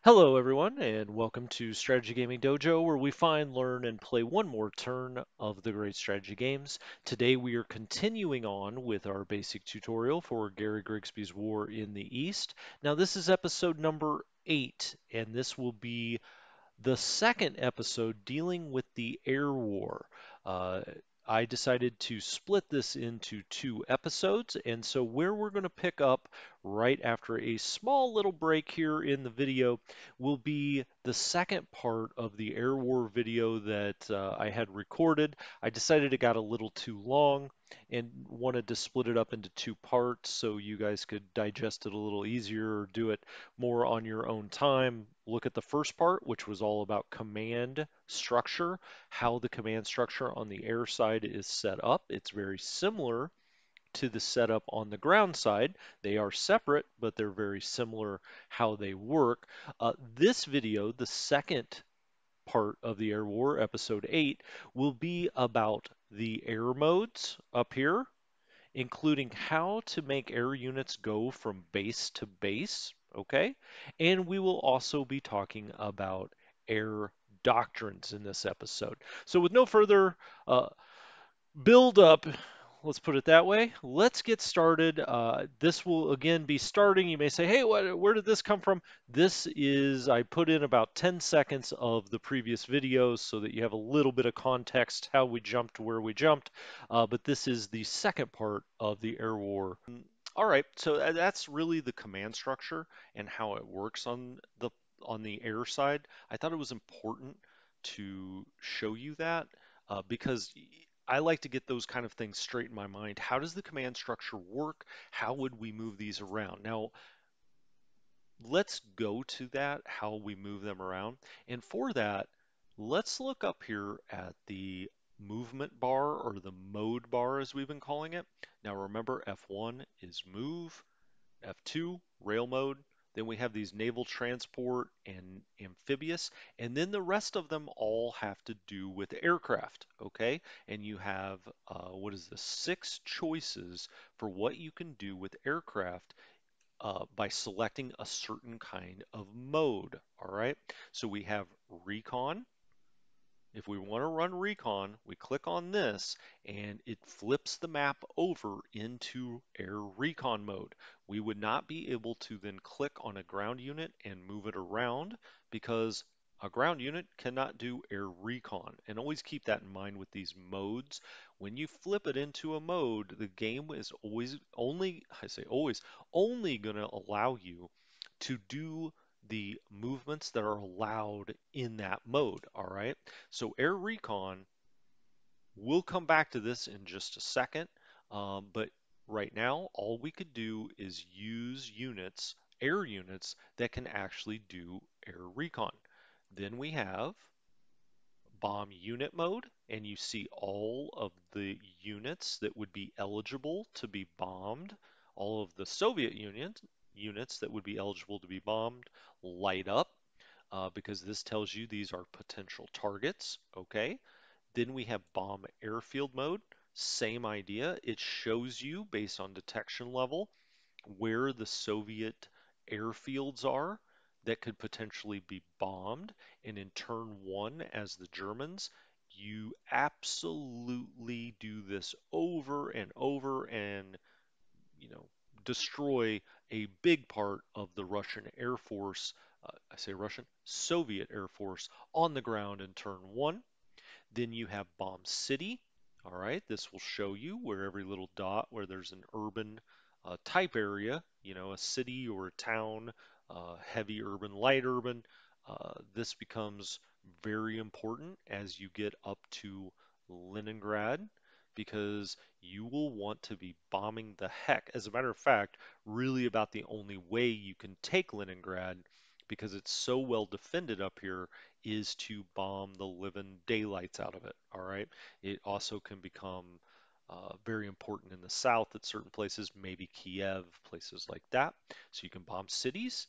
Hello, everyone, and welcome to Strategy Gaming Dojo, where we find, learn, and play one more turn of the great strategy games. Today, we are continuing on with our basic tutorial for Gary Grigsby's War in the East. Now, this is episode number 8, and this will be the second episode dealing with the air war. Uh, I decided to split this into two episodes, and so where we're going to pick up right after a small little break here in the video will be the second part of the air war video that I had recorded. I decided it got a little too long and wanted to split it up into two parts so you guys could digest it a little easier or do it more on your own time. Look at the first part, which was all about command structure, how the command structure on the air side is set up. It's very similar to the setup on the ground side. They are separate, but they're very similar how they work. This video, the second part of the Air War, episode 8, will be about the air modes up here, including how to make air units go from base to base, okay? And we will also be talking about air doctrines in this episode. So with no further build up, let's put it that way. Let's get started. This will again be starting. You may say, hey, where did this come from? This is, I put in about 10 seconds of the previous videos so that you have a little bit of context how we jumped to where we jumped. But this is the second part of the air war. All right, so that's really the command structure and how it works on the air side. I thought it was important to show you that because I like to get those kind of things straight in my mind. How does the command structure work? How would we move these around? Now, let's go to that, how we move them around. And for that, let's look up here at the movement bar or the mode bar as we've been calling it. Now remember F1 is move, F2 rail mode, then we have these naval transport and amphibious, and then the rest of them all have to do with aircraft, okay? And you have, what is this, 6 choices for what you can do with aircraft by selecting a certain kind of mode, all right? So we have recon. If we want to run recon, we click on this and it flips the map over into air recon mode. We would not be able to then click on a ground unit and move it around because a ground unit cannot do air recon. And always keep that in mind with these modes. When you flip it into a mode, the game is always only, I say always, only going to allow you to do the movements that are allowed in that mode, all right? So Air Recon, we'll come back to this in just a second, but right now, all we could do is use units, air units, that can actually do Air Recon. Then we have bomb unit mode, and you see all of the units that would be eligible to be bombed, all of the Soviet Union units that would be eligible to be bombed light up because this tells you these are potential targets, okay? Then we have bomb airfield mode, same idea. It shows you based on detection level where the Soviet airfields are that could potentially be bombed. And in turn one, as the Germans, you absolutely do this over and over and, you know, destroy a big part of the Russian Air Force, I say Russian, Soviet Air Force on the ground in turn one. Then you have Bomb City. All right, this will show you where every little dot where there's an urban type area, you know, a city or a town, heavy urban, light urban. This becomes very important as you get up to Leningrad because you will want to be bombing the heck. As a matter of fact, really about the only way you can take Leningrad because it's so well defended up here is to bomb the living daylights out of it. All right. It also can become very important in the south at certain places, maybe Kiev, places like that. So you can bomb cities.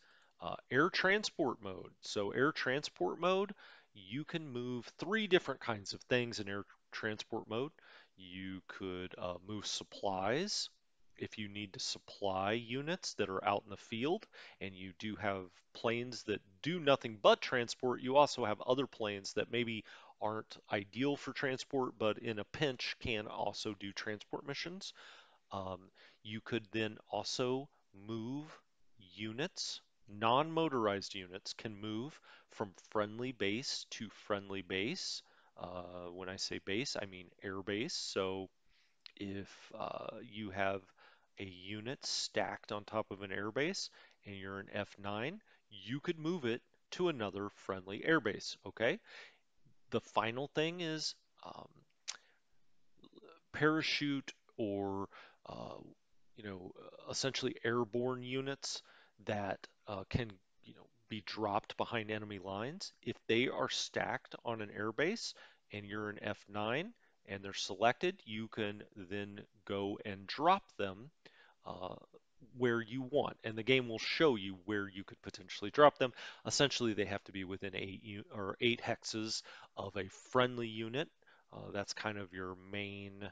Air transport mode. So air transport mode, you can move 3 different kinds of things in air transport mode. You could move supplies if you need to supply units that are out in the field, and you do have planes that do nothing but transport, you also have other planes that maybe aren't ideal for transport, but in a pinch can also do transport missions. Um, you could then also move units, non-motorized units can move from friendly base to friendly base. When I say base, I mean air base. So if you have a unit stacked on top of an airbase and you're an F9, you could move it to another friendly airbase. Okay. The final thing is um, parachute or uh, essentially airborne units that can be dropped behind enemy lines. If they are stacked on an airbase and you're an F9 and they're selected, you can then go and drop them uh, where you want, and the game will show you where you could potentially drop them. Essentially, they have to be within eight hexes of a friendly unit. That's kind of your main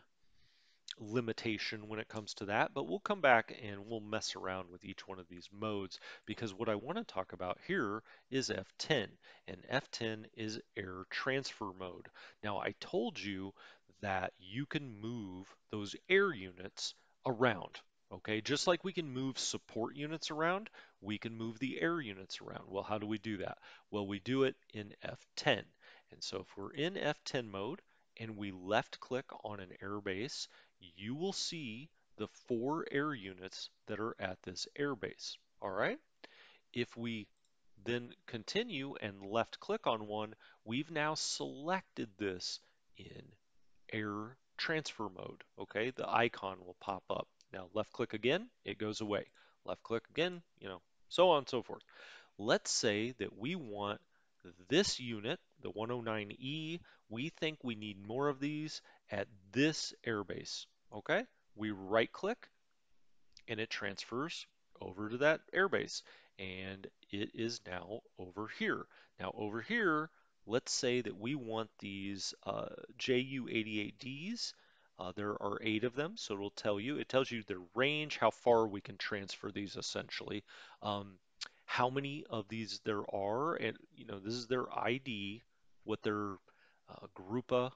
limitation when it comes to that, but we'll come back and we'll mess around with each one of these modes because what I want to talk about here is F10, and F10 is air transfer mode. Now, I told you that you can move those air units around. Okay, just like we can move support units around, we can move the air units around. Well, how do we do that? Well, we do it in F10. And so if we're in F10 mode and we left click on an air base, you will see the 4 air units that are at this airbase. All right. If we then continue and left click on one, we've now selected this in air transfer mode. Okay. The icon will pop up. Now left click again, it goes away. Left click again, so on and so forth. Let's say that we want this unit, the 109E, we think we need more of these at this airbase. Okay, we right click and it transfers over to that airbase, and it is now over here. Now over here, let's say that we want these JU-88Ds. There are 8 of them, so it tells you their range, how far we can transfer these essentially, um, how many of these there are, and this is their ID, what their Grupa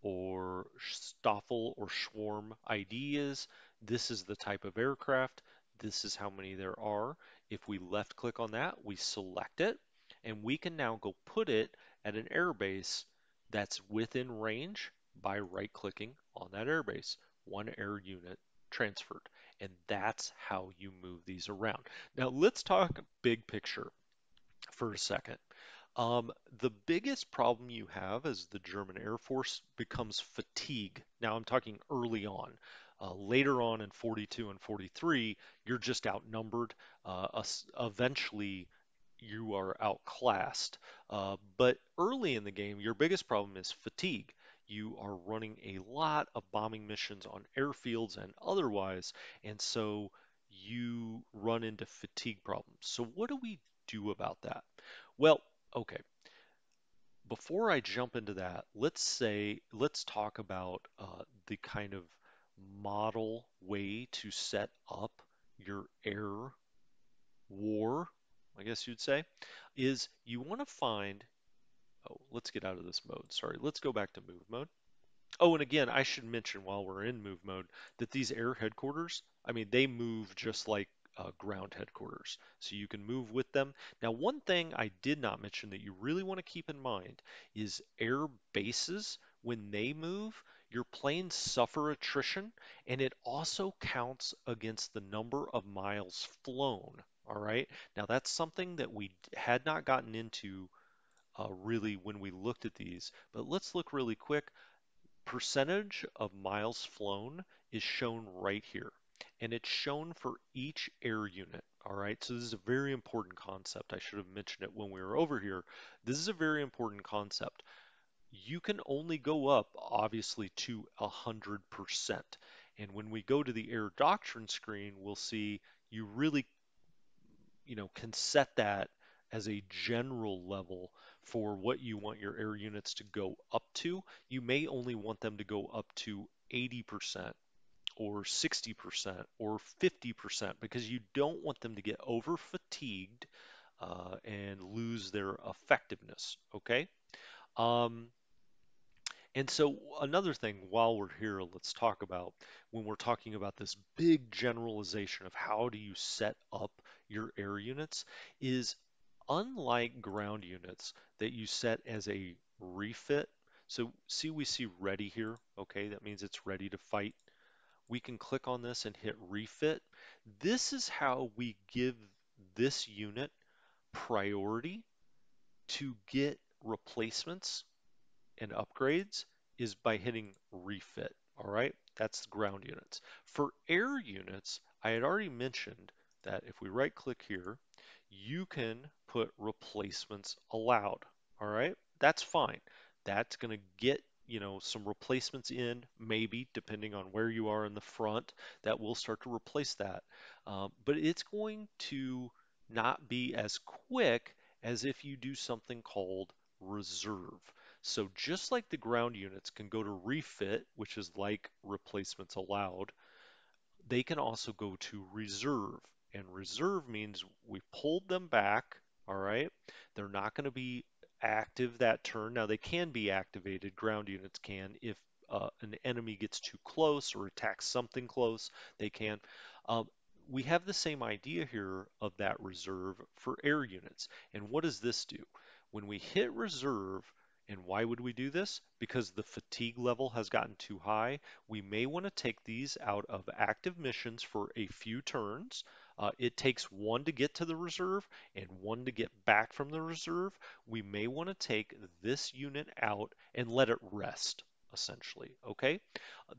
or Stoffel or Schwarm ID is. This is the type of aircraft. This is how many there are. If we left click on that, we select it, and we can now go put it at an airbase that's within range by right clicking on that airbase. 1 air unit transferred. And that's how you move these around. Now let's talk big picture for a second. The biggest problem you have as the German Air Force becomes fatigue. Now, I'm talking early on. Later on in 42 and 43, you're just outnumbered. Eventually, you are outclassed. But early in the game, your biggest problem is fatigue. You are running a lot of bombing missions on airfields and otherwise, and so you run into fatigue problems. So, what do we do about that? Well, okay, before I jump into that, let's talk about the kind of model way to set up your air war, I guess you'd say, is you want to find, oh, let's get out of this mode. Sorry, let's go back to move mode. Oh, and again, I should mention while we're in move mode that these air headquarters, I mean, they move just like ground headquarters. So you can move with them. Now, one thing I did not mention that you really want to keep in mind is air bases, when they move, your planes suffer attrition, and it also counts against the number of miles flown. All right. Now, that's something that we had not gotten into really when we looked at these, but let's look really quick. Percentage of miles flown is shown right here, and it's shown for each air unit. All right, so this is a very important concept. I should have mentioned it when we were over here. This is a very important concept. You can only go up, obviously, to 100%. And when we go to the air doctrine screen, we'll see you really can set that as a general level for what you want your air units to go up to. You may only want them to go up to 80% or 60% or 50% because you don't want them to get over fatigued and lose their effectiveness. Okay. Um, and so another thing while we're here, let's talk about when we're talking about this big generalization of how do you set up your air units is unlike ground units that you set as a refit. So see, we see ready here. Okay, that means it's ready to fight. We can click on this and hit refit. This is how we give this unit priority to get replacements and upgrades is by hitting refit. All right, that's ground units. For air units, I had already mentioned that if we right click here, you can put replacements allowed. All right, that's fine. That's going to get some replacements in, maybe depending on where you are in the front, that will start to replace that. But it's going to not be as quick as if you do something called reserve. So just like the ground units can go to refit, which is like replacements allowed, they can also go to reserve. And reserve means we pulled them back, all right? They're not going to be active that turn. Now they can be activated, ground units can, if an enemy gets too close or attacks something close, they can. Um, we have the same idea here of that reserve for air units. And what does this do? When we hit reserve, and why would we do this? Because the fatigue level has gotten too high. We may want to take these out of active missions for a few turns. It takes one to get to the reserve and one to get back from the reserve. We may want to take this unit out and let it rest, essentially. Okay?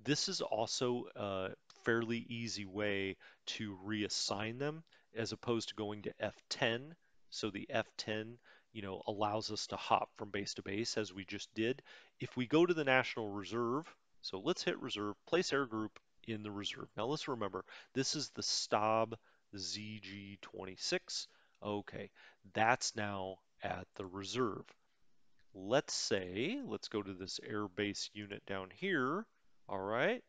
This is also a fairly easy way to reassign them as opposed to going to F10. So the F10 allows us to hop from base to base as we just did. If we go to the National Reserve, so let's hit reserve, place air group in the reserve. Now let's remember, this is the Staub ZG26. Okay, that's now at the reserve. Let's go to this air base unit down here. All right,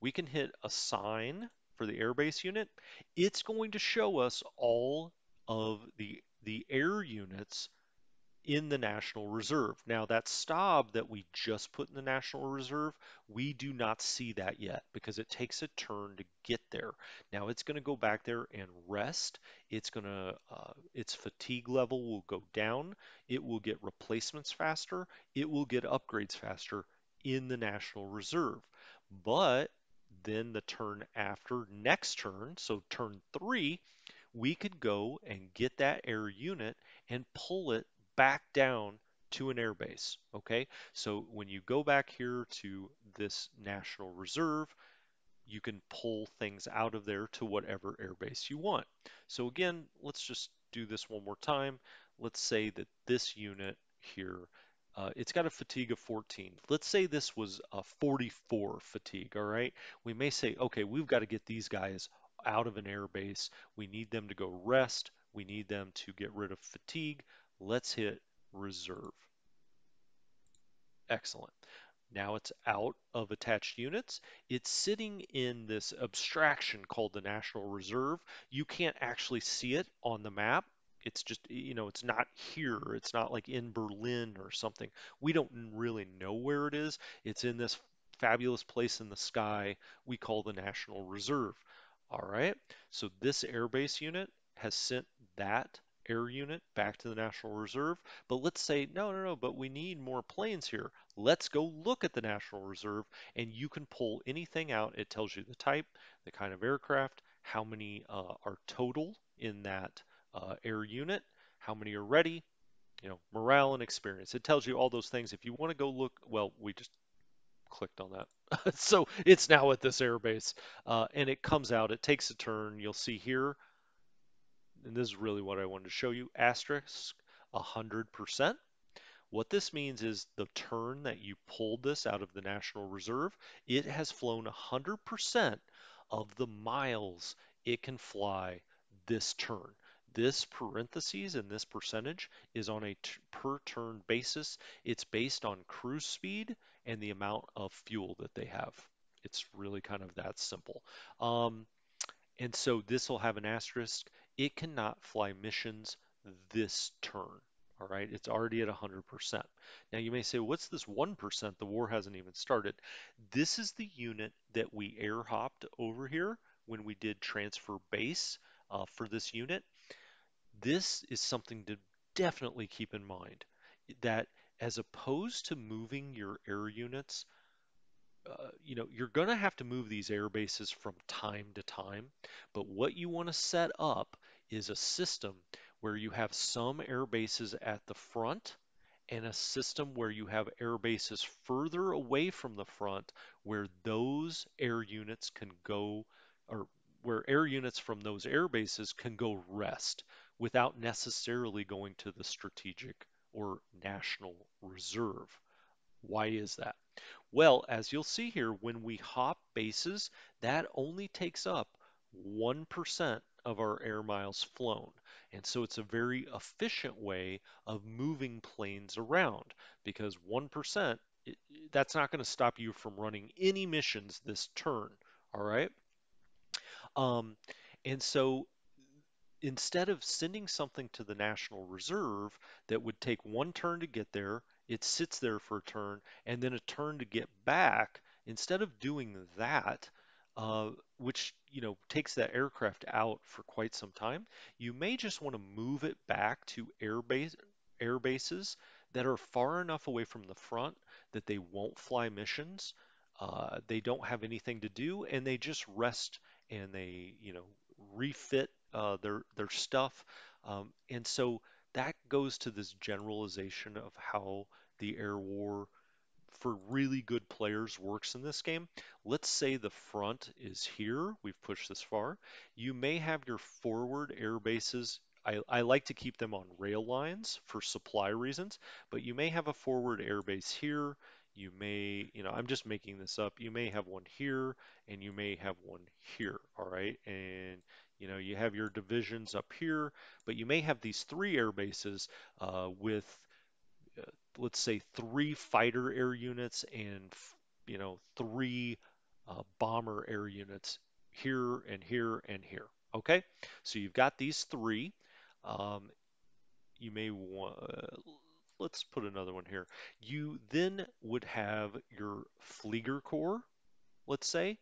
we can hit assign for the airbase unit. It's going to show us all of the air units in the National Reserve. Now that Staub that we just put in the National Reserve, we do not see that yet because it takes a turn to get there. Now it's going to go back there and rest. Its fatigue level will go down. It will get replacements faster. It will get upgrades faster in the National Reserve. But then the turn after, next turn, so turn 3, we could go and get that air unit and pull it back down to an airbase. Okay, so when you go back here to this National Reserve, you can pull things out of there to whatever airbase you want. So again, let's just do this one more time. Let's say that this unit here, it's got a fatigue of 14. Let's say this was a 44 fatigue, all right? We may say, okay, we've got to get these guys out of an airbase. We need them to go rest. We need them to get rid of fatigue. Let's hit reserve. Excellent. Now it's out of attached units. It's sitting in this abstraction called the National Reserve. You can't actually see it on the map. It's just, it's not here. It's not like in Berlin or something. We don't really know where it is. It's in this fabulous place in the sky we call the National Reserve. All right. So this airbase unit has sent that air unit back to the National Reserve. But let's say, no, no, no, but we need more planes here. Let's go look at the National Reserve, and you can pull anything out. It tells you the type, the kind of aircraft, how many are total in that air unit, how many are ready, morale and experience. It tells you all those things. If you want to go look, well, we just clicked on that. So it's now at this airbase, and it comes out. It takes a turn. You'll see here, and this is really what I wanted to show you, asterisk 100%. What this means is the turn that you pulled this out of the National Reserve, it has flown 100% of the miles it can fly this turn. This parentheses and this percentage is on a per turn basis. It's based on cruise speed and the amount of fuel that they have. It's really kind of that simple. Um, and so this will have an asterisk. It cannot fly missions this turn. All right, it's already at 100%. Now you may say, what's this 1%? The war hasn't even started. This is the unit that we air hopped over here when we did transfer base for this unit. This is something to definitely keep in mind that as opposed to moving your air units, you're going to have to move these air bases from time to time, but what you want to set up is a system where you have some air bases at the front and a system where you have air bases further away from the front where those air units can go, or where air units from those air bases can go rest without necessarily going to the strategic or national reserve. Why is that? Well, as you'll see here, when we hop bases, that only takes up 1% of our air miles flown. And so it's a very efficient way of moving planes around because 1%, that's not going to stop you from running any missions this turn. All right. Um, and so instead of sending something to the National Reserve that would take one turn to get there, it sits there for a turn, and then a turn to get back. Instead of doing that, which takes that aircraft out for quite some time, you may just want to move it back to air bases that are far enough away from the front that they won't fly missions. They don't have anything to do, and they just rest and they refit their stuff. And so that goes to this generalization of how the air war for really good players works in this game. Let's say the front is here. We've pushed this far. You may have your forward air bases. I like to keep them on rail lines for supply reasons, but you may have a forward air base here. You may, I'm just making this up. You may have one here and you may have one here. All right. And, you have your divisions up here, but you may have these three air bases with uh, let's say three fighter air units and three bomber air units here and here and here. Okay, so you've got these three. Um, you may want, let's put another one here. You then would have your Flieger Corps, let's say,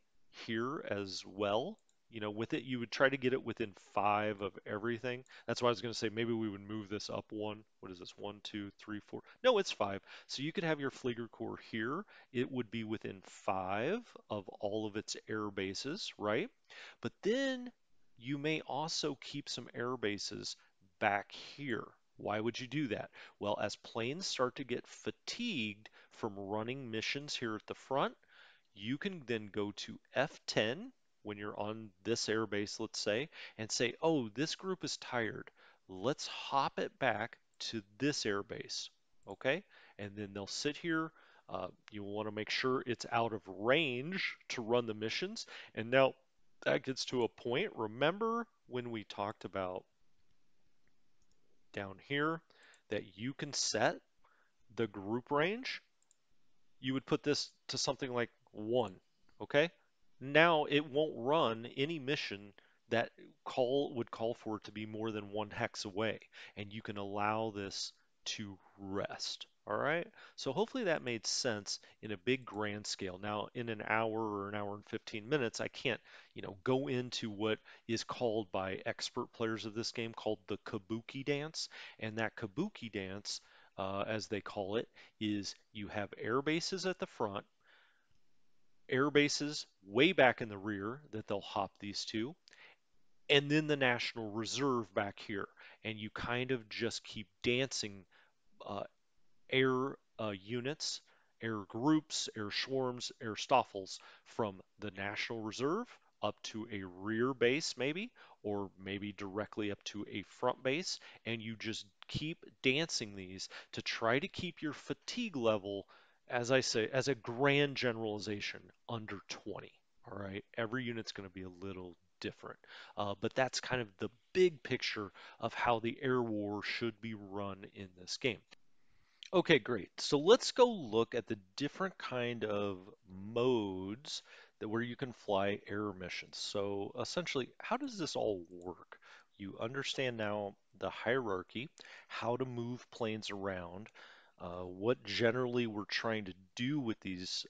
here as well. With it, you would try to get it within five of everything. That's why I was going to say maybe we would move this up one. What is this? One, two, three, four. No, it's five. So you could have your Flieger Corps here. It would be within five of all of its air bases, right? But then you may also keep some air bases back here. Why would you do that? Well, as planes start to get fatigued from running missions here at the front, you can then go to F10 when you're on this airbase, let's say, and say, oh, this group is tired. Let's hop it back to this airbase, okay? And then they'll sit here. You want to make sure it's out of range to run the missions. And now that gets to a point. Remember when we talked about down here that you can set the group range? You would put this to something like 1, okay? Now it won't run any mission that would call for it to be more than 1 hex away, and you can allow this to rest. All right, so hopefully that made sense in a big grand scale. Now, in an hour or an hour and 15 minutes, I can't, go into what is called by expert players of this game called the Kabuki Dance, and that Kabuki Dance, as they call it, is you have air bases at the front, air bases way back in the rear that they'll hop these to, and then the National Reserve back here. And you kind of just keep dancing uh, air units, air groups, air swarms, air stoffels from the National Reserve up to a rear base maybe, or maybe directly up to a front base, and you just keep dancing these to try to keep your fatigue level, as I say, as a grand generalization, under 20. All right, every unit's going to be a little different, but that's kind of the big picture of how the air war should be run in this game. Okay, great. So let's go look at the different kind of modes where you can fly air missions. So essentially, how does this all work? You understand now the hierarchy, how to move planes around, what generally we're trying to do with these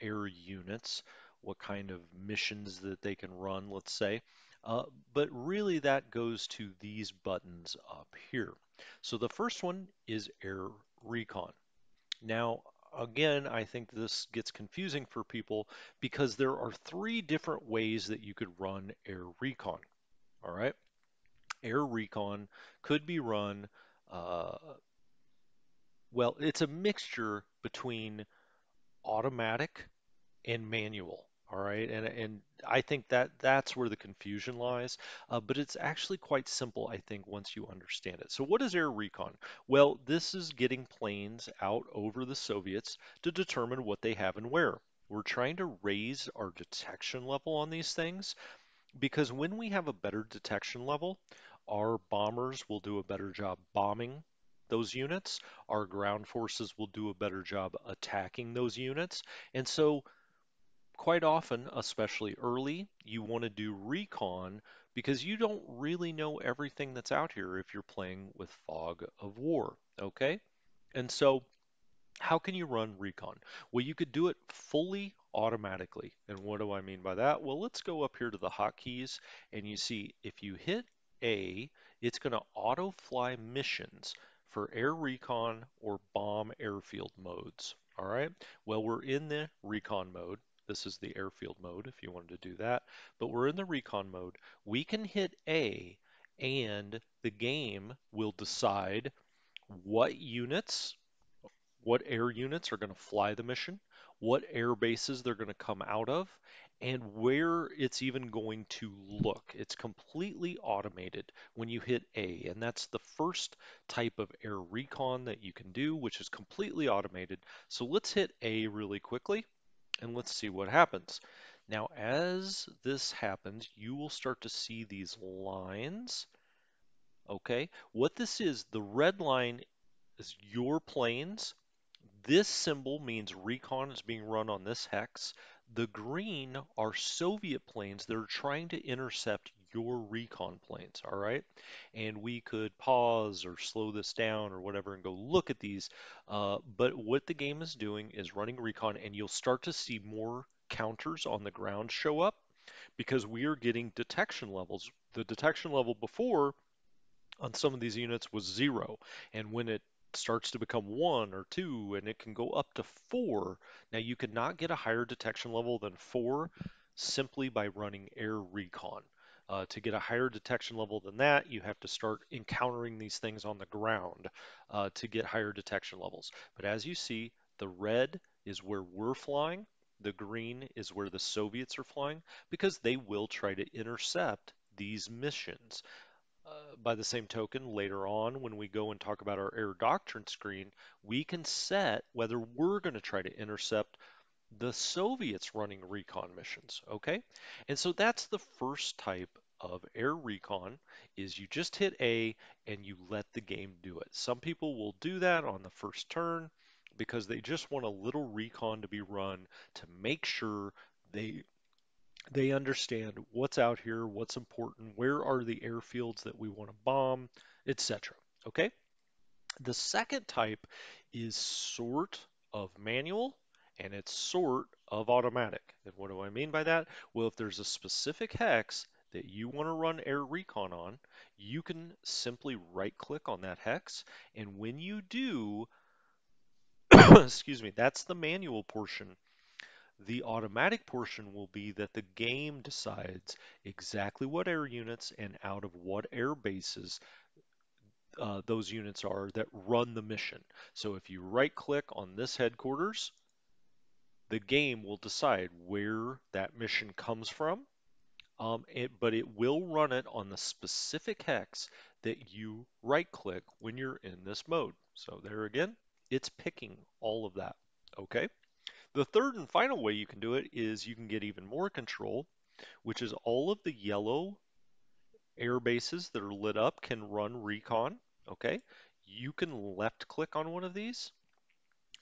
air units, what kind of missions that they can run, let's say. Uh, but really, that goes to these buttons up here. So the first one is Air Recon. Now, again, I think this gets confusing for people because there are three different ways that you could run Air Recon. All right. Air Recon could be run, uh, well, it's a mixture between automatic and manual. All right, and I think that that's where the confusion lies. But it's actually quite simple, I think, once you understand it. So what is air recon? Well, this is getting planes out over the Soviets to determine what they have and where. We're trying to raise our detection level on these things because when we have a better detection level, our bombers will do a better job bombing those units. Our ground forces will do a better job attacking those units. And so quite often, especially early, you want to do recon because you don't really know everything that's out here if you're playing with fog of war, okay? And so how can you run recon? Well, you could do it fully automatically. And what do I mean by that? Well, let's go up here to the hotkeys and you see if you hit A, it's going to auto fly missions for air recon or bomb airfield modes. All right. Well, we're in the recon mode. This is the airfield mode if you wanted to do that, but we're in the recon mode. We can hit A and the game will decide what units what air units are going to fly the mission, what air bases they're going to come out of, and where it's even going to look. It's completely automated when you hit A, and that's the first type of air recon that you can do, which is completely automated. So let's hit A really quickly, and let's see what happens. Now, as this happens, you will start to see these lines. Okay, what this is, the red line is your planes. This symbol means recon is being run on this hex. The green are Soviet planes that are trying to intercept your recon planes, all right? And we could pause or slow this down or whatever and go look at these. But what the game is doing is running recon, and you'll start to see more counters on the ground show up because we are getting detection levels. The detection level before on some of these units was 0. And when it starts to become 1 or 2, and it can go up to 4, now you could not get a higher detection level than 4 simply by running air recon. To get a higher detection level than that, you have to start encountering these things on the ground to get higher detection levels. But as you see, the red is where we're flying, the green is where the Soviets are flying, because they will try to intercept these missions. By the same token, later on, when we go and talk about our air doctrine screen, we can set whether we're going to try to intercept the Soviets running recon missions, okay? And so that's the first type of air recon is you just hit A and you let the game do it. Some people will do that on the first turn because they just want a little recon to be run to make sure they they understand what's out here, what's important, where are the airfields that we want to bomb, etc. Okay? The second type is sort of manual and it's sort of automatic. And what do I mean by that? Well, if there's a specific hex that you want to run air recon on, you can simply right click on that hex. And when you do, excuse me, that's the manual portion. The automatic portion will be that the game decides exactly what air units and out of what air bases those units are that run the mission. So if you right click on this headquarters, the game will decide where that mission comes from, but it will run it on the specific hex that you right click when you're in this mode. So there again, it's picking all of that. Okay. The third and final way you can do it is you can get even more control, which is all of the yellow air bases that are lit up can run recon. Okay. You can left click on one of these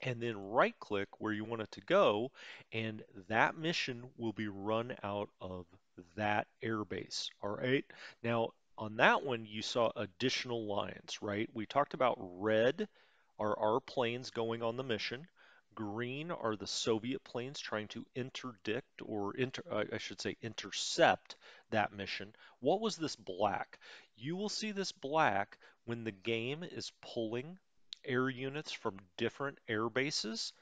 and then right click where you want it to go, and that mission will be run out of that airbase. All right. Now, on that one, you saw additional lines, right? We talked about red are our planes going on the mission. Green are the Soviet planes trying to interdict or I should say intercept that mission. What was this black? You will see this black when the game is pulling air units from different air bases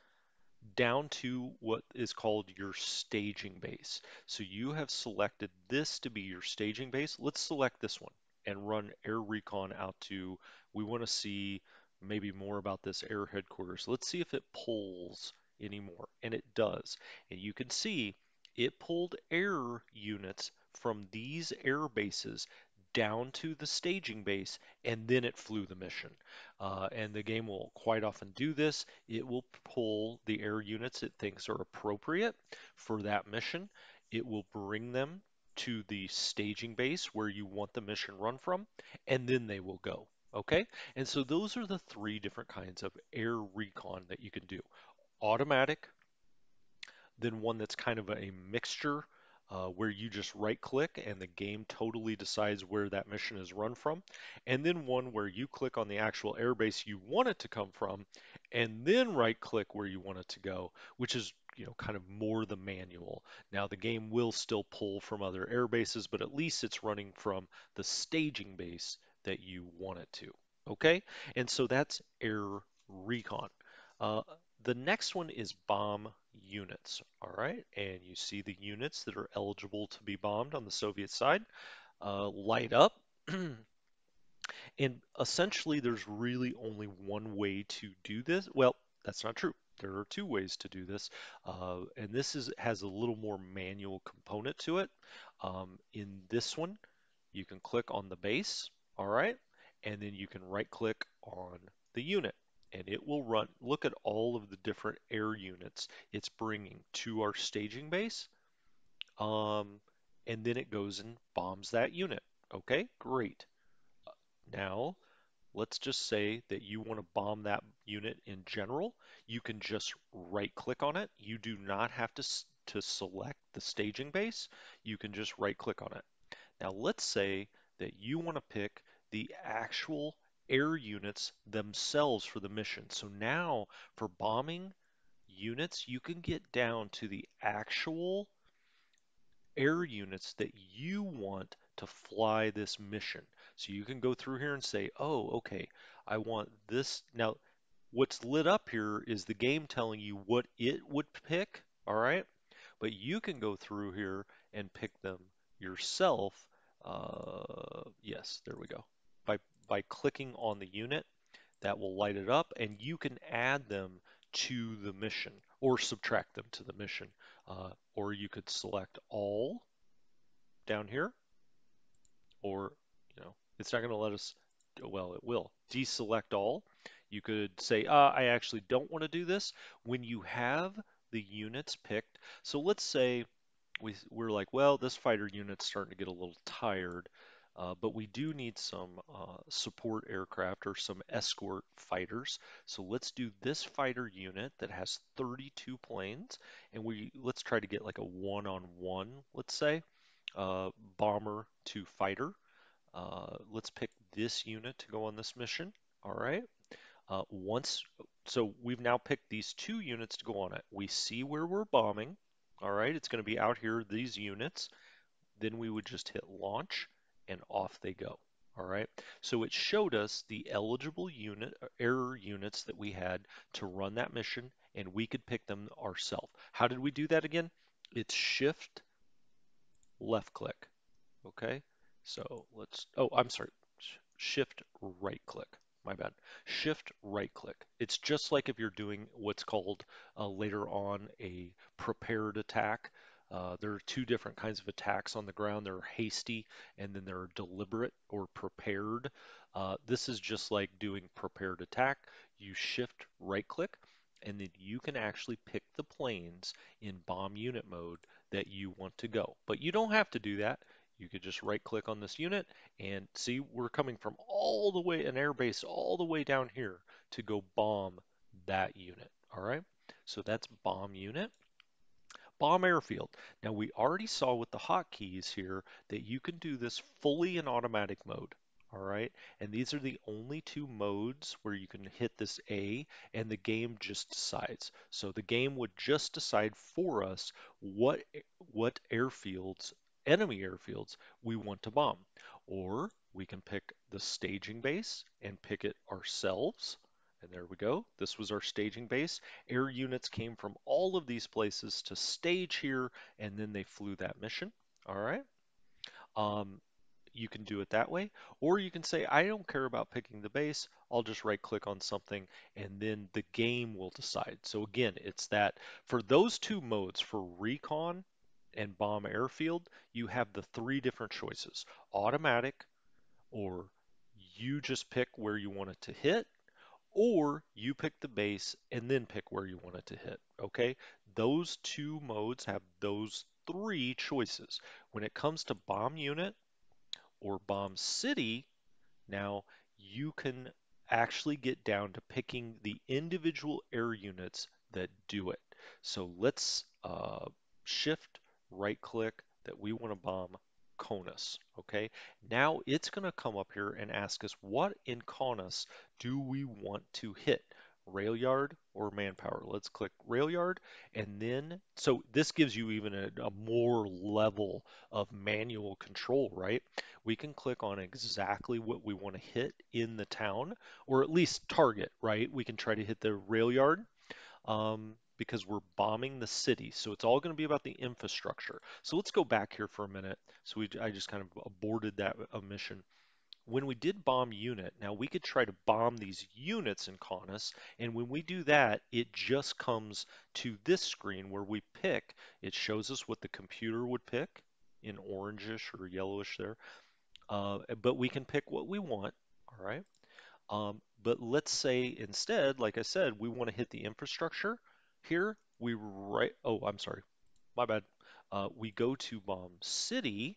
down to what is called your staging base. So you have selected this to be your staging base. Let's select this one and run Air Recon out to, we want to see maybe more about this air headquarters. Let's see if it pulls anymore. And it does. And you can see it pulled air units from these air bases down to the staging base, and then it flew the mission. And the game will quite often do this. It will pull the air units it thinks are appropriate for that mission. It will bring them to the staging base where you want the mission run from, and then they will go. Okay? And so those are the three different kinds of air recon that you can do. Automatic, then one that's kind of a mixture where you just right click and the game totally decides where that mission is run from, and then one where you click on the actual airbase you want it to come from, and then right click where you want it to go, which is kind of more the manual. Now the game will still pull from other air bases, but at least it's running from the staging base that you want it to. Okay, and so that's air recon. Uh, the next one is bomb units. All right, and you see the units that are eligible to be bombed on the Soviet side light up. And essentially, there's really only one way to do this. Well, that's not true. There are two ways to do this, and this has a little more manual component to it. In this one, you can click on the base, all right, and then you can right click on the unit, and it will run. Look at all of the different air units it's bringing to our staging base, um, and then it goes and bombs that unit. Okay, great. Now, let's just say that you want to bomb that unit in general. You can just right click on it. You do not have to select the staging base. You can just right click on it. Now let's say that you want to pick the actual air units themselves for the mission. So now for bombing units, you can get down to the actual air units that you want to fly this mission. So you can go through here and say, oh, okay, I want this. Now, what's lit up here is the game telling you what it would pick, all right? But you can go through here and pick them yourself. Yes, there we go. By clicking on the unit, that will light it up, and you can add them to the mission or subtract them to the mission. Or you could select all down here, or it's not going to let us, well, it will deselect all. You could say, I actually don't want to do this. When you have the units picked, so let's say we're like, well, this fighter unit's starting to get a little tired, but we do need some support aircraft or some escort fighters. So let's do this fighter unit that has 32 planes, and let's try to get like a one-on-one, let's say, bomber to fighter. Let's pick this unit to go on this mission. All right. Once, so we've now picked these two units to go on it. We see where we're bombing. All right, it's going to be out here, these units. Then we would just hit launch and off they go. All right, so it showed us the eligible unit error units that we had to run that mission, and we could pick them ourselves. How did we do that again? It's shift left click. Okay, so oh, I'm sorry, shift right click. My bad. Shift right click. It's just like if you're doing what's called later on a prepared attack. There are two different kinds of attacks on the ground. There are hasty and then there are deliberate or prepared. This is just like doing prepared attack. You shift right click and then you can actually pick the planes in bomb unit mode that you want to go. But you don't have to do that. You could just right click on this unit and see we're coming from all the way an airbase all the way down here to go bomb that unit. All right, so that's bomb unit. Bomb airfield. Now we already saw with the hotkeys here that you can do this fully in automatic mode. All right, and these are the only two modes where you can hit this A and the game just decides. So the game would just decide for us what airfields, enemy airfields, we want to bomb. Or we can pick the staging base and pick it ourselves. And there we go. This was our staging base. Air units came from all of these places to stage here, and then they flew that mission. All right. Um, you can do it that way, or you can say, I don't care about picking the base. I'll just right click on something, and then the game will decide. So again, it's that for those two modes, for recon and bomb airfield, you have the three different choices: automatic, or you just pick where you want it to hit, or you pick the base and then pick where you want it to hit. Okay, those two modes have those three choices. When it comes to bomb unit or bomb city, now you can actually get down to picking the individual air units that do it. So let's shift right click that we want to bomb Conus. Okay, now it's going to come up here and ask us what in Conus do we want to hit, rail yard or manpower. Let's click rail yard, and then so this gives you even a more level of manual control, right? We can click on exactly what we want to hit in the town, or at least target, right? We can try to hit the rail yard because we're bombing the city. So it's all going to be about the infrastructure. So let's go back here for a minute. I just kind of aborted that mission. When we did bomb unit, now we could try to bomb these units in Caunus, and when we do that, it just comes to this screen where we pick. It shows us what the computer would pick in orangish or yellowish there, but we can pick what we want, all right? But let's say instead, like I said, we want to hit the infrastructure. Here, oh, I'm sorry, my bad. We go to Bomb City,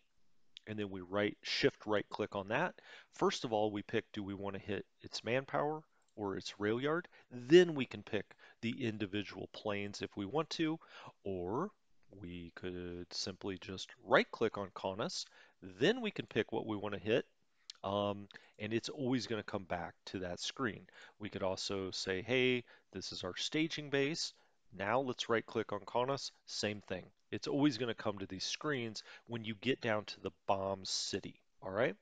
and then we shift right click on that. First of all, we pick, do we want to hit its manpower or its rail yard? Then we can pick the individual planes if we want to, or we could simply just right click on Caunus. Then we can pick what we want to hit, um, and it's always going to come back to that screen. We could also say, hey, this is our staging base. Now let's right click on Caunus, same thing. It's always going to come to these screens when you get down to the bomb city. All right.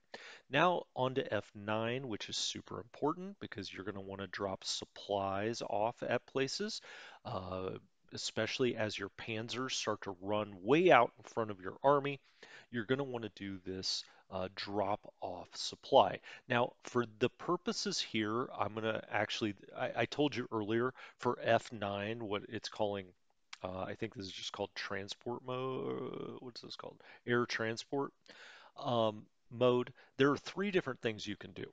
Now on to F9, which is super important because you're going to want to drop supplies off at places, uh, especially as your panzers start to run way out in front of your army. You're going to want to do this drop off supply. Now, for the purposes here, I'm going to actually, I told you earlier for F9, what it's calling, I think this is just called transport mode. What's this called? Air transport mode. There are three different things you can do.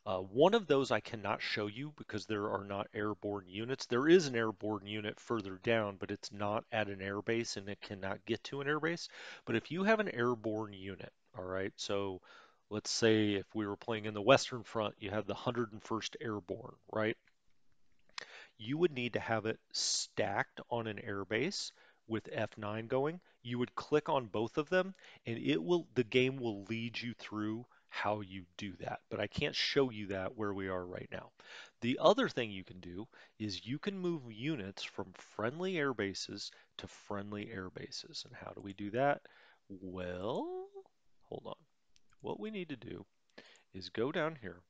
One of those I cannot show you because there are not airborne units. There is an airborne unit further down, but it's not at an airbase and it cannot get to an airbase. But if you have an airborne unit, all right, so let's say if we were playing in the Western Front, you have the 101st Airborne, right? You would need to have it stacked on an airbase with F9 going. You would click on both of them and the game will lead you through how you do that. But I can't show you that where we are right now. The other thing you can do is you can move units from friendly air bases to friendly air bases. And how do we do that? Well, hold on. What we need to do is go down here.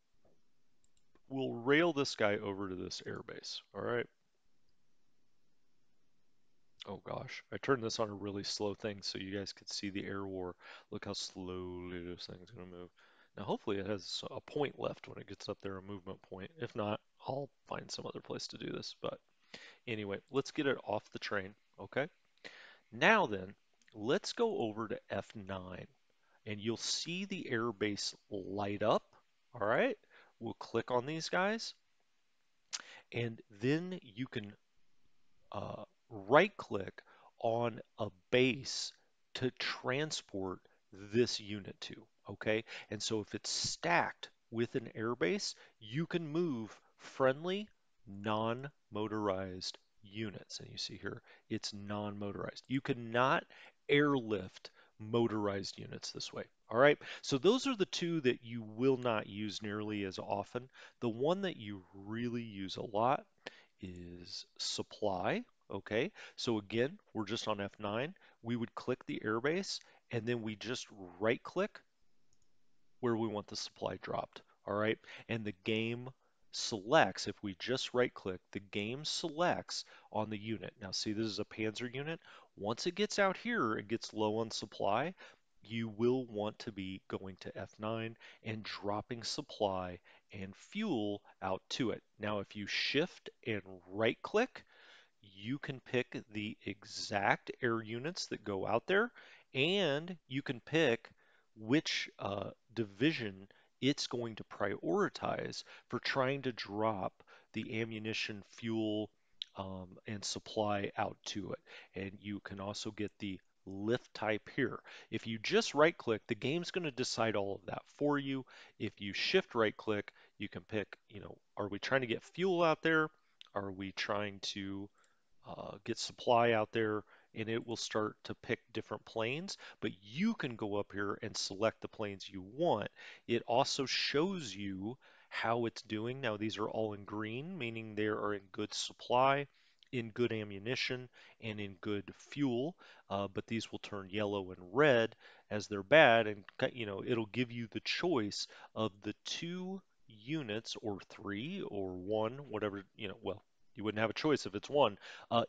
We'll rail this guy over to this airbase. All right. Oh gosh, I turned this on a really slow thing so you guys could see the air war. Look how slowly this thing's gonna move. Now hopefully it has a point left when it gets up there, a movement point. If not, I'll find some other place to do this. But anyway, let's get it off the train, okay? Now then, let's go over to F9 and you'll see the airbase light up, all right? We'll click on these guys and then you can right click on a base to transport this unit to, okay? And so if it's stacked with an airbase, you can move friendly, non-motorized units. And you see here, it's non-motorized. You cannot airlift motorized units this way. All right, so those are the two that you will not use nearly as often. The one that you really use a lot is supply. Okay, so again, we're just on F9. We would click the airbase and then we just right click where we want the supply dropped. All right, and the game selects, if we just right click, the game selects on the unit. Now see, this is a Panzer unit. Once it gets out here, it gets low on supply, you will want to be going to F9 and dropping supply and fuel out to it. Now if you shift and right click, you can pick the exact air units that go out there, and you can pick which division it's going to prioritize for trying to drop the ammunition, fuel, and supply out to it. And you can also get the lift type here. If you just right click, the game's going to decide all of that for you. If you shift right click, you can pick, are we trying to get fuel out there? Are we trying to get supply out there, and it will start to pick different planes, but you can go up here and select the planes you want. It also shows you how it's doing. Now these are all in green, meaning they are in good supply, in good ammunition, and in good fuel, but these will turn yellow and red as they're bad, and it'll give you the choice of the two units or three or one, whatever, well, you wouldn't have a choice if it's one,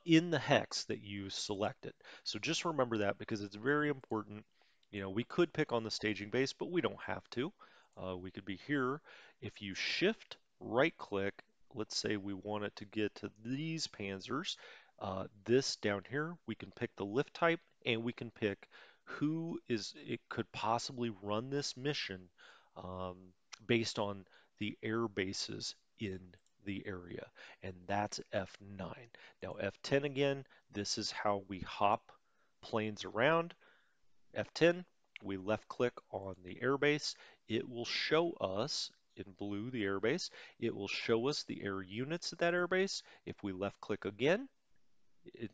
in the hex that you selected. So just remember that because it's very important. We could pick on the staging base, but we don't have to. We could be here. If you shift right click, let's say we wanted to get to these panzers, this down here, we can pick the lift type and we can pick who it could possibly run this mission um, based on the air bases in the area, and that's F9. Now F10 again, this is how we hop planes around. F10, we left click on the airbase. It will show us in blue the airbase. It will show us the air units at that airbase. If we left click again,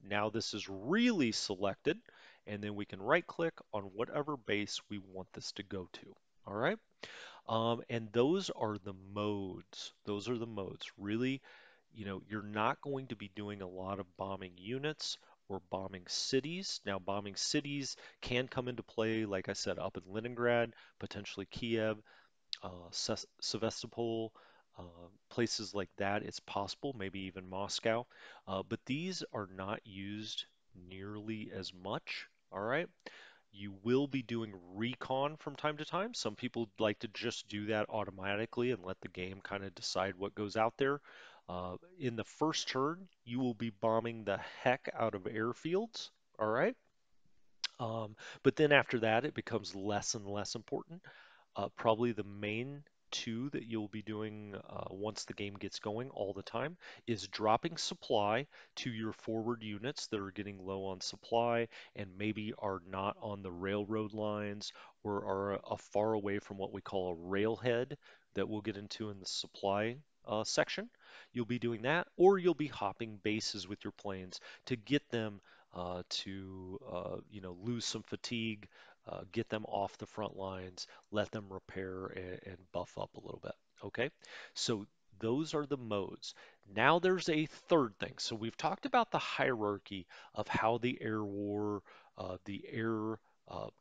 now this is really selected, and then we can right click on whatever base we want this to go to. All right. And those are the modes. Those are the modes. Really, you're not going to be doing a lot of bombing units or bombing cities. Now, bombing cities can come into play, like I said, up in Leningrad, potentially Kiev, Sevastopol, places like that. It's possible, maybe even Moscow. But these are not used nearly as much. All right. You will be doing recon from time to time. Some people like to just do that automatically and let the game kind of decide what goes out there. In the first turn, you will be bombing the heck out of airfields, all right? But then after that, it becomes less and less important. Probably the main two that you'll be doing once the game gets going all the time is dropping supply to your forward units that are getting low on supply and maybe are not on the railroad lines or are far away from what we call a railhead that we'll get into in the supply section. You'll be doing that, or you'll be hopping bases with your planes to get them to lose some fatigue, get them off the front lines, let them repair and buff up a little bit. Okay, so those are the modes. Now there's a third thing. So we've talked about the hierarchy of how the air war, the air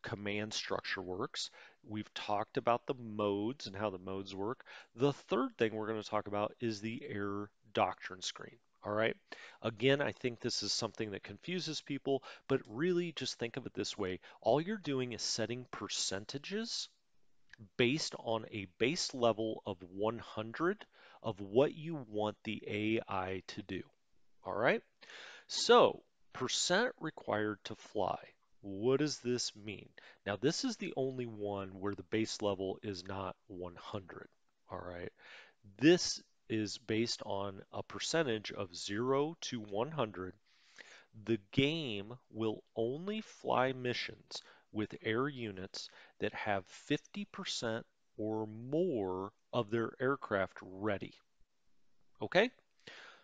command structure works. We've talked about the modes and how the modes work. The third thing we're going to talk about is the air doctrine screen. All right. Again, I think this is something that confuses people, but really just think of it this way. All you're doing is setting percentages based on a base level of 100 of what you want the AI to do. All right. So, percent required to fly. What does this mean? Now, this is the only one where the base level is not 100. All right. This is based on a percentage of 0 to 100. The game will only fly missions with air units that have 50% or more of their aircraft ready. Okay?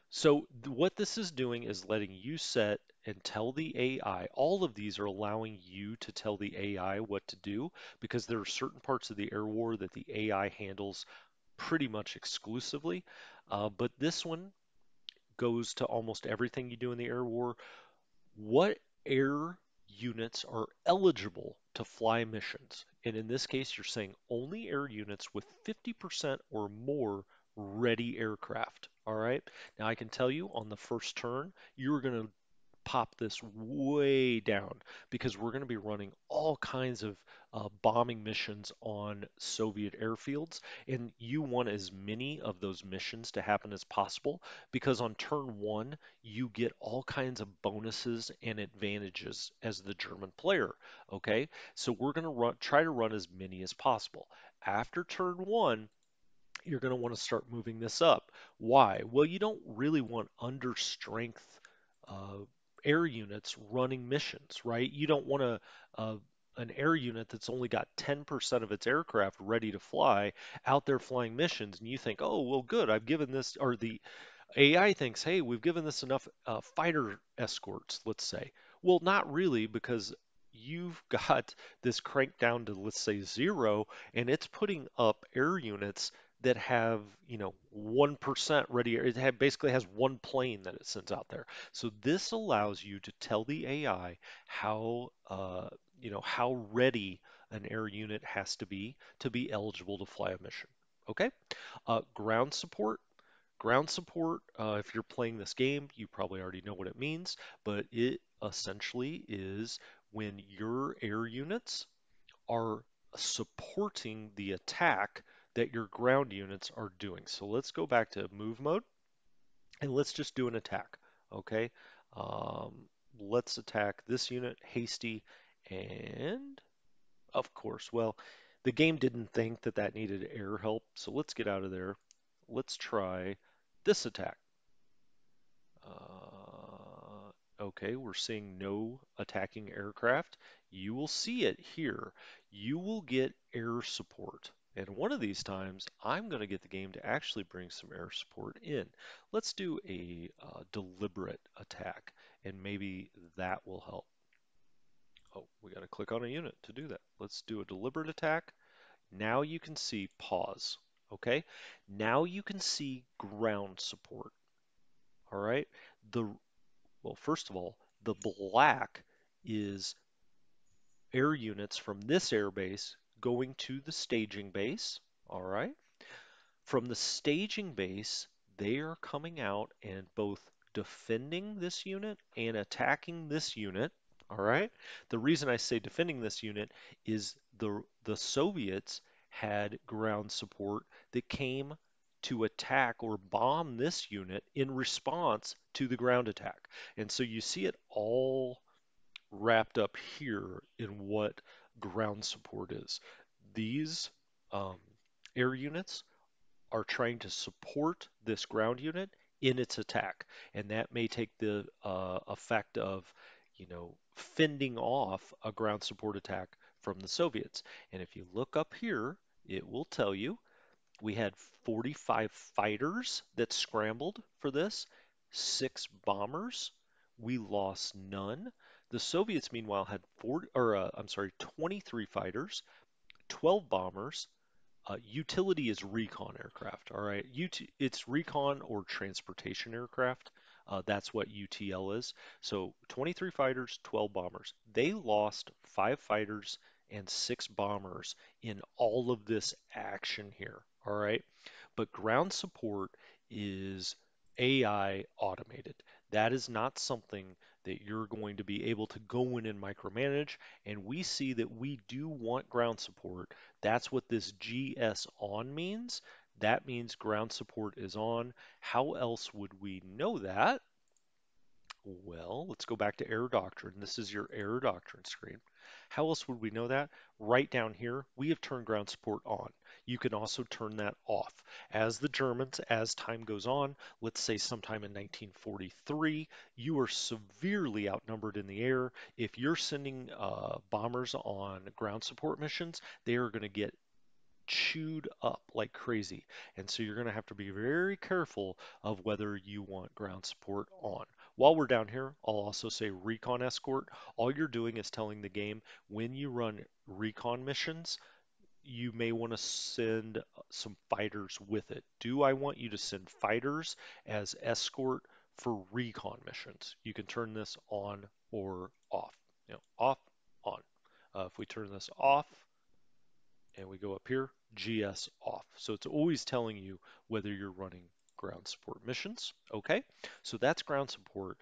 So what this is doing is letting you set and tell the AI. All of these are allowing you to tell the AI what to do because there are certain parts of the air war that the AI handles pretty much exclusively. But this one goes to almost everything you do in the air war. What air units are eligible to fly missions? And in this case, you're saying only air units with 50% or more ready aircraft. All right. Now I can tell you on the first turn, you're going to pop this way down because we're going to be running all kinds of bombing missions on Soviet airfields, and you want as many of those missions to happen as possible because on turn one, you get all kinds of bonuses and advantages as the German player. Okay, so we're going to try to run as many as possible. After turn one, you're going to want to start moving this up. Why? Well, you don't really want under strength uh, air units running missions, right? You don't want an air unit that's only got 10% of its aircraft ready to fly out there flying missions, and you think, oh, well, good, I've given this, or the AI thinks, hey, we've given this enough fighter escorts, let's say. Well, not really, because you've got this cranked down to, let's say, zero, and it's putting up air units that have, 1% ready. Basically has one plane that it sends out there. So this allows you to tell the AI how ready an air unit has to be eligible to fly a mission. Okay? Ground support. Ground support, if you're playing this game, you probably already know what it means, but it essentially is when your air units are supporting the attack that your ground units are doing. So let's go back to move mode and let's just do an attack, okay? Um, let's attack this unit, hasty, and of course, well, the game didn't think that that needed air help, so let's get out of there. Let's try this attack. Okay, we're seeing no attacking aircraft. You will see it here. You will get air support. And one of these times, I'm going to get the game to actually bring some air support in. Let's do a deliberate attack, and maybe that will help. Oh, we got to click on a unit to do that. Let's do a deliberate attack. Now you can see pause. Okay, now you can see ground support. All right, the well, first of all, the black is air units from this airbase going to the staging base. All right. From the staging base, they are coming out and both defending this unit and attacking this unit. All right. The reason I say defending this unit is the Soviets had ground support that came to attack or bomb this unit in response to the ground attack. And so you see it all wrapped up here in what ground support is. These um, air units are trying to support this ground unit in its attack, and that may take the effect of, fending off a ground support attack from the Soviets. And if you look up here, it will tell you we had 45 fighters that scrambled for this, 6 bombers. We lost none. The Soviets, meanwhile, had 23 fighters, 12 bombers. Utility is recon aircraft. All right, it's recon or transportation aircraft. That's what UTL is. So 23 fighters, 12 bombers. They lost 5 fighters and 6 bombers in all of this action here. All right, but ground support is AI automated. That is not something that you're going to be able to go in and micromanage. And we see that we do want ground support. That's what this GS on means. That means ground support is on. How else would we know that? Well, let's go back to error doctrine. This is your error doctrine screen. How else would we know that? Right down here, we have turned ground support on. You can also turn that off. As the Germans, as time goes on, let's say sometime in 1943, you are severely outnumbered in the air. If you're sending bombers on ground support missions, they are going to get chewed up like crazy. And so you're going to have to be very careful of whether you want ground support on. While we're down here, I'll also say Recon Escort. All you're doing is telling the game when you run recon missions, you may want to send some fighters with it. Do I want you to send fighters as escort for recon missions? You can turn this on or off. Off, on. If we turn this off and we go up here, GS off. So it's always telling you whether you're running ground support missions. Okay, so that's ground support.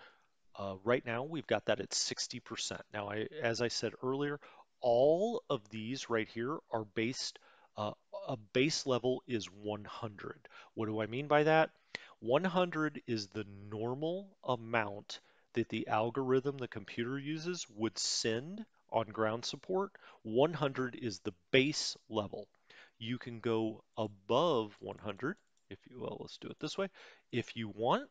Right now, we've got that at 60%. Now, as I said earlier, all of these right here are based, uh, a base level is 100. What do I mean by that? 100 is the normal amount that the algorithm the computer uses would send on ground support. 100 is the base level. You can go above 100 if you, well, let's do it this way. If you want,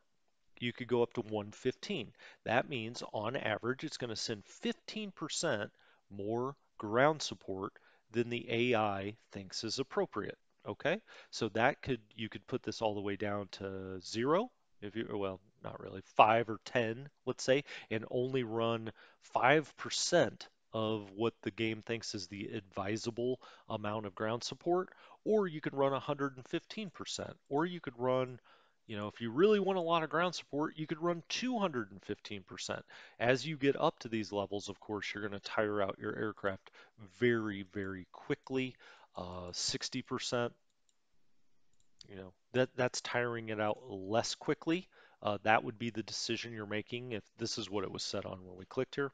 you could go up to 115. That means on average, it's going to send 15% more ground support than the AI thinks is appropriate. Okay, so that could, you could put this all the way down to 0 if you, well, not really, 5 or 10, let's say, and only run 5% of what the game thinks is the advisable amount of ground support, or you could run 115%, or you could run, if you really want a lot of ground support, you could run 215%. As you get up to these levels, of course, you're going to tire out your aircraft very, very quickly. 60%, that's tiring it out less quickly. That would be the decision you're making if this is what it was set on when we clicked here.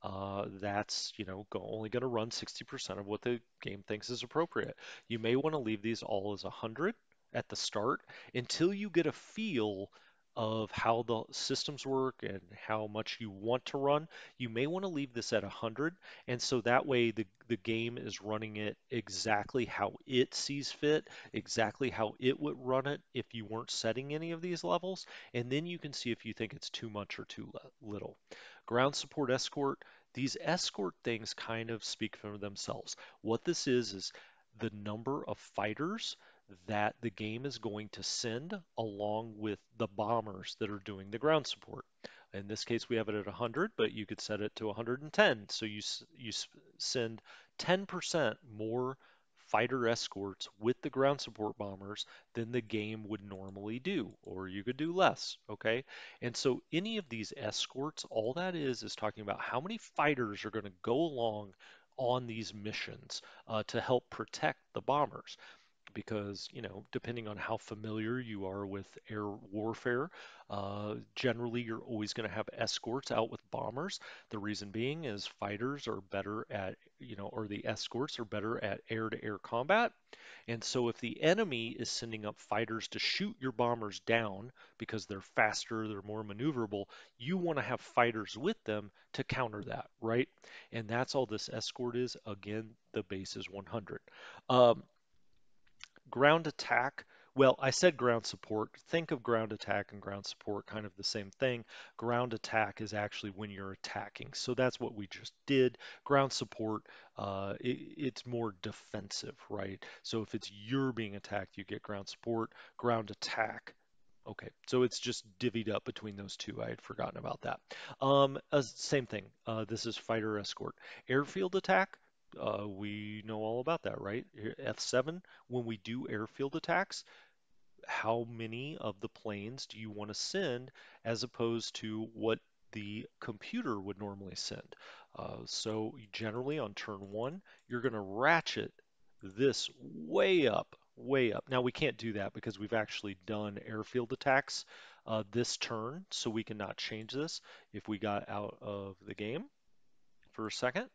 That's, only going to run 60% of what the game thinks is appropriate. You may want to leave these all as 100 at the start until you get a feel of how the systems work and how much you want to run. You may want to leave this at 100, and so that way the game is running it exactly how it sees fit, exactly how it would run it if you weren't setting any of these levels, and then you can see if you think it's too much or too little. Ground support escort, these escort things kind of speak for themselves. What this is the number of fighters that the game is going to send along with the bombers that are doing the ground support. In this case, we have it at 100, but you could set it to 110. So you send 10% more fighter escorts with the ground support bombers than the game would normally do, or you could do less, okay? And so any of these escorts, all that is talking about how many fighters are going to go along on these missions to help protect the bombers. Because, depending on how familiar you are with air warfare, generally you're always going to have escorts out with bombers. The reason being is fighters are better at, or the escorts are better at air-to-air combat. And so if the enemy is sending up fighters to shoot your bombers down because they're faster, they're more maneuverable, you want to have fighters with them to counter that, right? And that's all this escort is. Again, the base is 100. Um, Ground attack, well, I said ground support. Think of ground attack and ground support kind of the same thing. Ground attack is actually when you're attacking. So that's what we just did. Ground support, it's more defensive, right? So if it's you're being attacked, you get ground support. Ground attack, okay, so it's just divvied up between those two. I had forgotten about that. Same thing. This is fighter escort. Airfield attack. We know all about that, right? F7. When we do airfield attacks, how many of the planes do you want to send as opposed to what the computer would normally send? So generally on turn one, you're going to ratchet this way up, way up. Now we can't do that because we've actually done airfield attacks this turn, so we cannot change this. If we got out of the game for a second,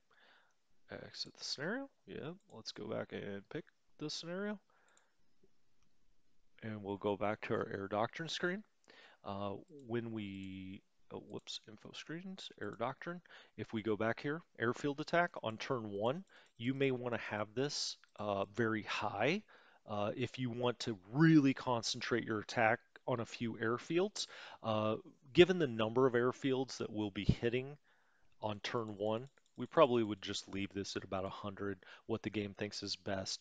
exit the scenario. Yeah, let's go back and pick the scenario. And we'll go back to our air doctrine screen. Uh, when we, whoops, info screens, air doctrine. If we go back here, airfield attack on turn one, you may want to have this very high if you want to really concentrate your attack on a few airfields. Uh, Given the number of airfields that we'll be hitting on turn one, we probably would just leave this at about 100, what the game thinks is best.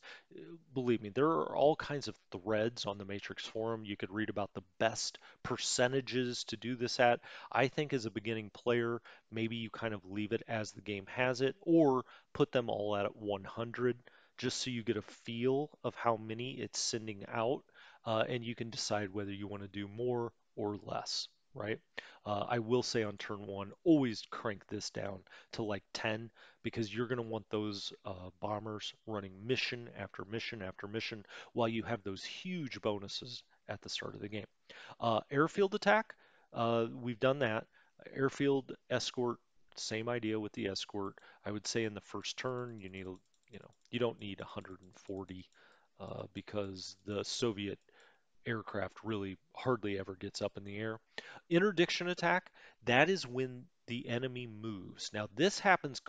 Believe me, there are all kinds of threads on the Matrix forum. You could read about the best percentages to do this at. I think as a beginning player, maybe you kind of leave it as the game has it, or put them all at 100, just so you get a feel of how many it's sending out, and you can decide whether you want to do more or less, right? I will say on turn one, always crank this down to like 10, because you're going to want those bombers running mission after mission after mission while you have those huge bonuses at the start of the game. Airfield Attack, we've done that. Airfield Escort, same idea with the escort. I would say in the first turn, you don't need 140, because the Soviet aircraft really hardly ever gets up in the air. Interdiction attack, that is when the enemy moves. Now, this happens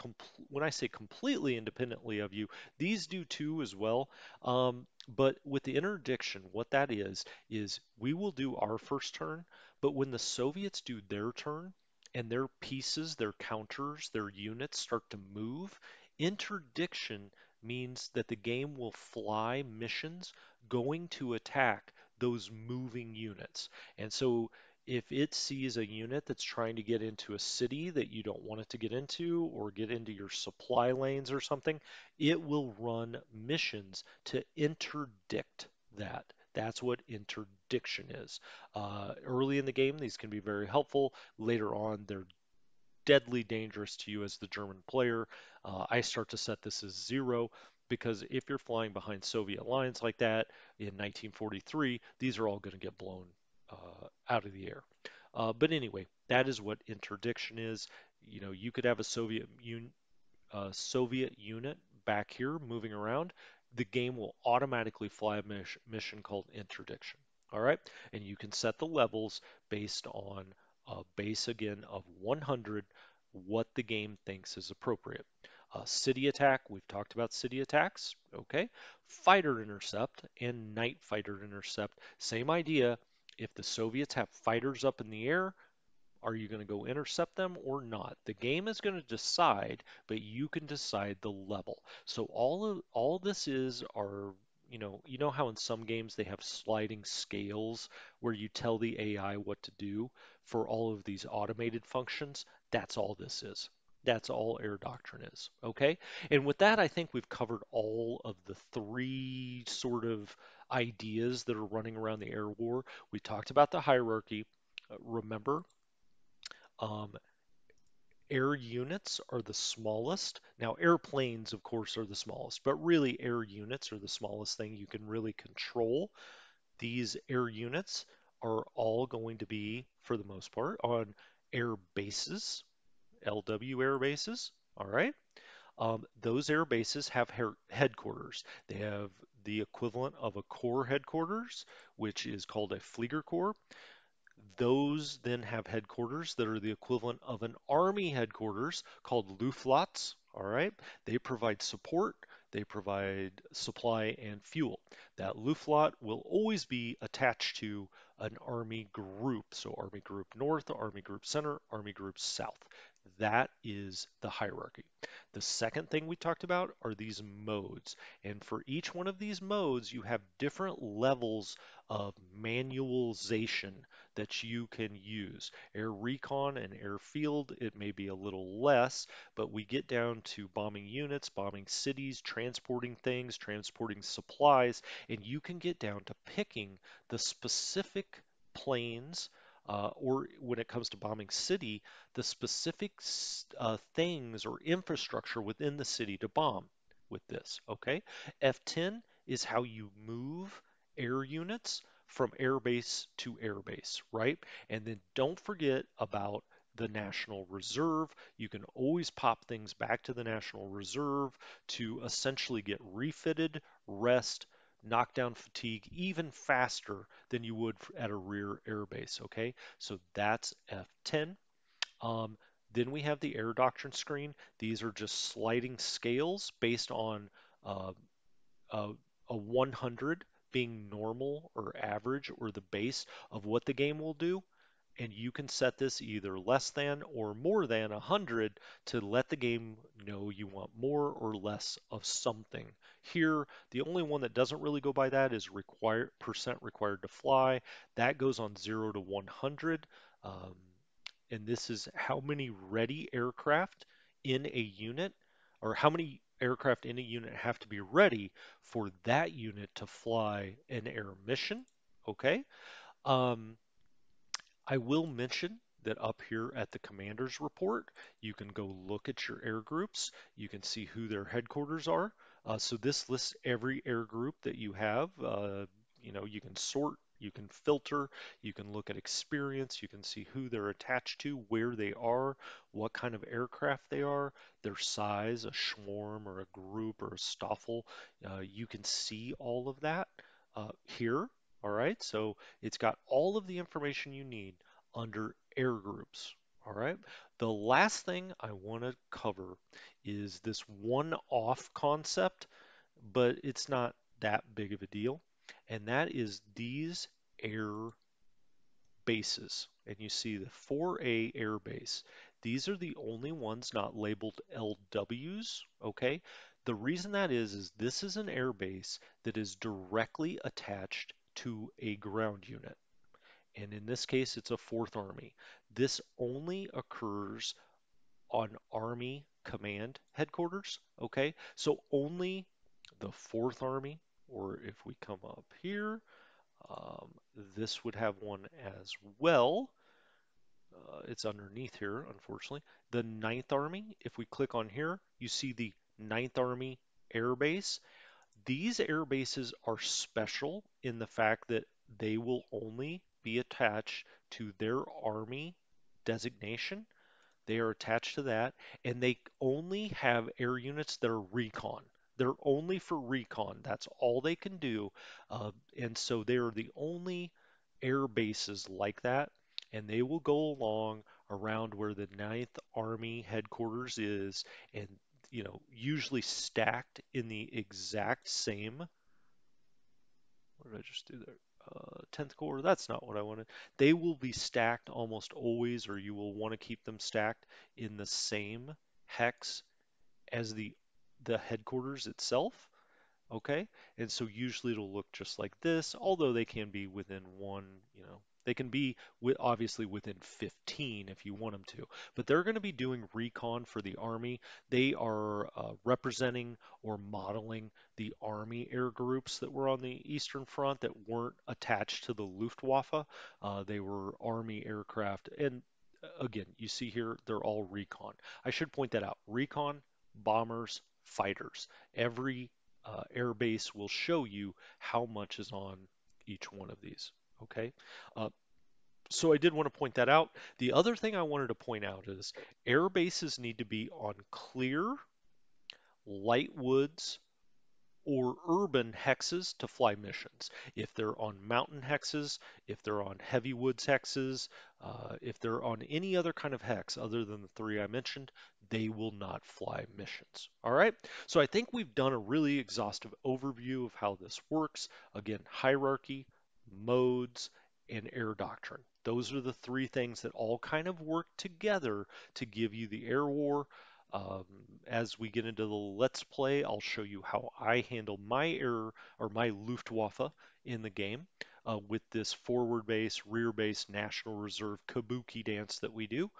when I say completely independently of you, these do too as well. But with the interdiction, what that is we will do our first turn, but when the Soviets do their turn and their pieces, their counters, their units start to move, interdiction means that the game will fly missions going to attack those moving units. And so if it sees a unit that's trying to get into a city that you don't want it to get into, or get into your supply lanes or something, it will run missions to interdict that. That's what interdiction is. Early in the game, these can be very helpful. Later on, they're deadly dangerous to you as the German player. I start to set this as 0, because if you're flying behind Soviet lines like that in 1943, these are all going to get blown out of the air. But anyway, that is what interdiction is. You could have a Soviet unit back here moving around. The game will automatically fly a mission called interdiction. All right, and you can set the levels based on a base again of 100, what the game thinks is appropriate. City attack, we've talked about city attacks, okay? Fighter intercept and night fighter intercept, same idea. If the Soviets have fighters up in the air, are you going to go intercept them or not? The game is going to decide, but you can decide the level. So all this is are, you know how in some games they have sliding scales where you tell the AI what to do for all of these automated functions? That's all this is. That's all air doctrine is. Okay? And with that, I think we've covered all of the three sort of ideas that are running around the air war. We talked about the hierarchy. Remember, um, air units are the smallest. Now, airplanes, of course, are the smallest, but really air units are the smallest thing you can really control. These air units are all going to be, for the most part, on air bases, LW air bases. All right. Those air bases have headquarters. They have the equivalent of a corps headquarters, which is called a Flieger Corps. Those then have headquarters that are the equivalent of an army headquarters called Luftwaffe. All right. They provide support, they provide supply and fuel. That Luftwaffe will always be attached to an army group. So Army Group North, Army Group Center, Army Group South. That is the hierarchy. The second thing we talked about are these modes. And for each one of these modes, you have different levels of manualization that you can use. Air Recon and Airfield, it may be a little less, but we get down to bombing units, bombing cities, transporting things, transporting supplies, and you can get down to picking the specific planes. Or when it comes to bombing city, the specific things or infrastructure within the city to bomb with this. Okay, F10 is how you move air units from airbase to airbase, right? And then don't forget about the National Reserve. You can always pop things back to the National Reserve to essentially get refitted, rest, knock down fatigue even faster than you would at a rear airbase, okay? So that's F10. Um, then we have the air doctrine screen. These are just sliding scales based on uh, a, a 100 being normal or average or the base of what the game will do. and you can set this either less than or more than 100 to let the game know you want more or less of something. Here, the only one that doesn't really go by that is percent required to fly. That goes on 0 to 100. Um, and this is how many ready aircraft in a unit, or how many aircraft in a unit have to be ready for that unit to fly an air mission. Okay. Um, I will mention that up here at the commander's report, you can go look at your air groups. You can see who their headquarters are. So this lists every air group that you have. You can sort, you can filter, you can look at experience, you can see who they're attached to, where they are, what kind of aircraft they are, their size, a swarm or a group or a stoffel. You can see all of that here. All right, so it's got all of the information you need under air groups. All right, the last thing I want to cover is this one-off concept, but it's not that big of a deal, and that is these air bases. And you see the 4A air base. These are the only ones not labeled LWs, okay? The reason that is this is an air base that is directly attached to a ground unit. And in this case, it's a Fourth Army. This only occurs on Army Command Headquarters, okay? So only the Fourth Army, or if we come up here, um, this would have one as well. It's underneath here, unfortunately. The Ninth Army, if we click on here, you see the Ninth Army Air Base. These air bases are special in the fact that they will only be attached to their Army designation. They are attached to that, and they only have air units that are recon. They're only for recon. That's all they can do. And so they're the only air bases like that, and they will go along around where the Ninth Army headquarters is, and usually stacked in the exact same. What did I just do there? 10th Corps, that's not what I wanted. They will be stacked almost always, or you will want to keep them stacked in the same hex as the headquarters itself. Okay, and so usually it'll look just like this, although they can be within one, they can be obviously within 15 if you want them to, but they're going to be doing recon for the Army. They are representing or modeling the Army air groups that were on the Eastern Front that weren't attached to the Luftwaffe. They were Army aircraft, and again, you see here, they're all recon. I should point that out. Recon, bombers, fighters. Every air base will show you how much is on each one of these. Okay, uh, so I did want to point that out. The other thing I wanted to point out is air bases need to be on clear, light woods, or urban hexes to fly missions. If they're on mountain hexes, if they're on heavy woods hexes, if they're on any other kind of hex other than the three I mentioned, they will not fly missions. All right, so I think we've done a really exhaustive overview of how this works. Again, hierarchy, modes, and air doctrine. Those are the three things that all kind of work together to give you the air war. Um, as we get into the Let's Play, I'll show you how I handle my air or my Luftwaffe in the game with this forward base, rear base, National Reserve Kabuki dance that we do,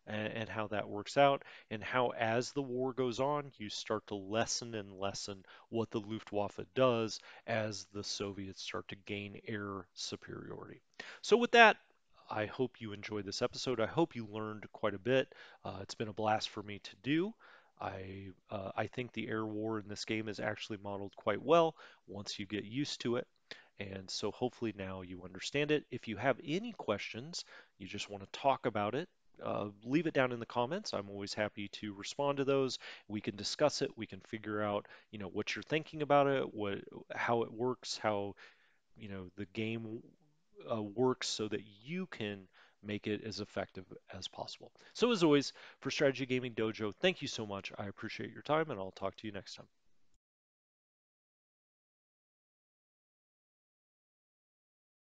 and how that works out, and how as the war goes on, you start to lessen and lessen what the Luftwaffe does as the Soviets start to gain air superiority. So with that, I hope you enjoyed this episode. I hope you learned quite a bit. It's been a blast for me to do. I think the air war in this game is actually modeled quite well once you get used to it. And so hopefully now you understand it. If you have any questions, you just want to talk about it, leave it down in the comments. I'm always happy to respond to those. We can discuss it. We can figure out, what you're thinking about it, how it works, how, the game works so that you can make it as effective as possible. So as always, for Strategy Gaming Dojo, thank you so much. I appreciate your time, and I'll talk to you next time.